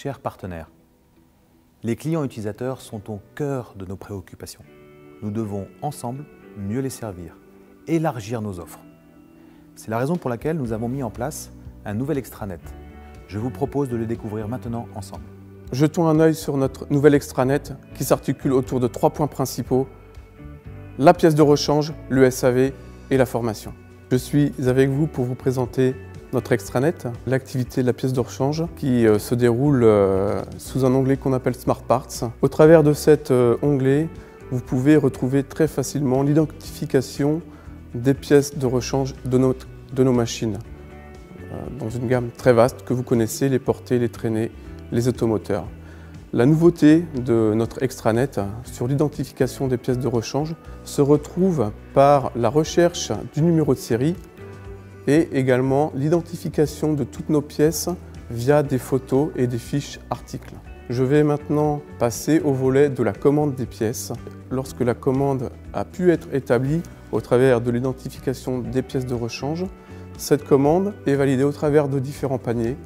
Chers partenaires, les clients utilisateurs sont au cœur de nos préoccupations. Nous devons ensemble mieux les servir, élargir nos offres. C'est la raison pour laquelle nous avons mis en place un nouvel extranet. Je vous propose de le découvrir maintenant ensemble. Jetons un œil sur notre nouvel extranet qui s'articule autour de 3 points principaux: la pièce de rechange, le SAV et la formation. Je suis avec vous pour vous présenter notre extranet, l'activité de la pièce de rechange qui se déroule sous un onglet qu'on appelle Smart Parts. Au travers de cet onglet, vous pouvez retrouver très facilement l'identification des pièces de rechange de nos machines, dans une gamme très vaste que vous connaissez, les portées, les traînées, les automoteurs. La nouveauté de notre extranet sur l'identification des pièces de rechange se retrouve par la recherche du numéro de série et également l'identification de toutes nos pièces via des photos et des fiches articles. Je vais maintenant passer au volet de la commande des pièces. Lorsque la commande a pu être établie au travers de l'identification des pièces de rechange, cette commande est validée au travers de différents paniers.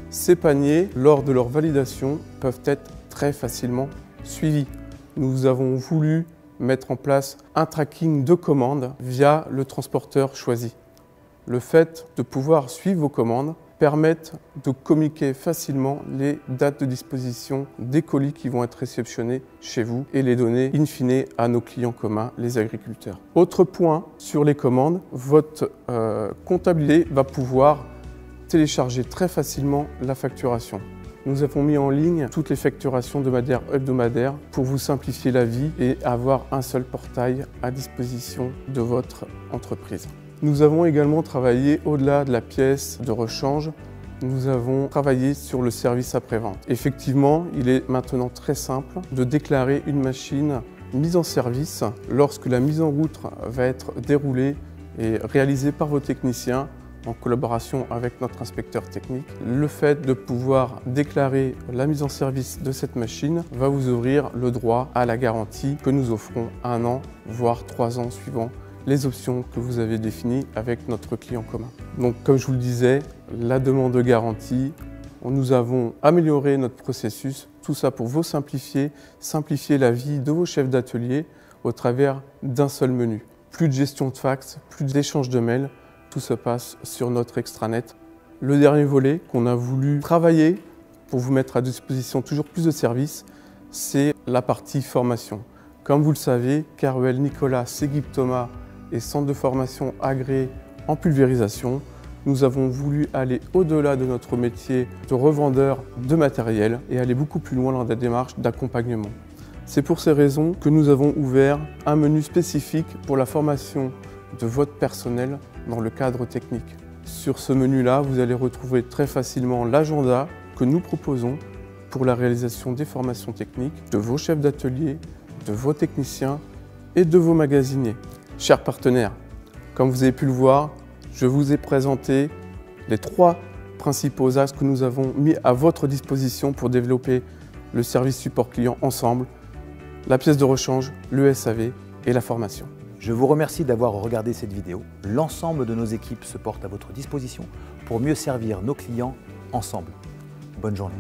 Ces paniers, lors de leur validation, peuvent être très facilement suivis. Nous avons voulu mettre en place un tracking de commandes via le transporteur choisi. Le fait de pouvoir suivre vos commandes permet de communiquer facilement les dates de disposition des colis qui vont être réceptionnés chez vous et les donner in fine à nos clients communs, les agriculteurs. Autre point sur les commandes, votre comptabilité va pouvoir télécharger très facilement la facturation. Nous avons mis en ligne toutes les facturations hebdomadaires pour vous simplifier la vie et avoir un seul portail à disposition de votre entreprise. Nous avons également travaillé au-delà de la pièce de rechange. Nous avons travaillé sur le service après-vente. Effectivement, il est maintenant très simple de déclarer une machine mise en service lorsque la mise en route va être déroulée et réalisée par vos techniciens en collaboration avec notre inspecteur technique. Le fait de pouvoir déclarer la mise en service de cette machine va vous ouvrir le droit à la garantie que nous offrons 1 an, voire 3 ans suivant les options que vous avez définies avec notre client commun. Donc, comme je vous le disais, la demande de garantie, nous avons amélioré notre processus, tout ça pour vous simplifier la vie de vos chefs d'atelier au travers d'un seul menu. Plus de gestion de fax, plus d'échange de mails, tout se passe sur notre extranet. Le dernier volet qu'on a voulu travailler pour vous mettre à disposition toujours plus de services, c'est la partie formation. Comme vous le savez, Caruel Nicolas Seguib Thomas et centre de formation agréé en pulvérisation, nous avons voulu aller au-delà de notre métier de revendeur de matériel et aller beaucoup plus loin dans la démarche d'accompagnement. C'est pour ces raisons que nous avons ouvert un menu spécifique pour la formation de votre personnel dans le cadre technique. Sur ce menu-là, vous allez retrouver très facilement l'agenda que nous proposons pour la réalisation des formations techniques de vos chefs d'atelier, de vos techniciens et de vos magasiniers. Chers partenaires, comme vous avez pu le voir, je vous ai présenté les 3 principaux axes que nous avons mis à votre disposition pour développer le service support client ensemble: la pièce de rechange, le SAV et la formation. Je vous remercie d'avoir regardé cette vidéo. L'ensemble de nos équipes se porte à votre disposition pour mieux servir nos clients ensemble. Bonne journée.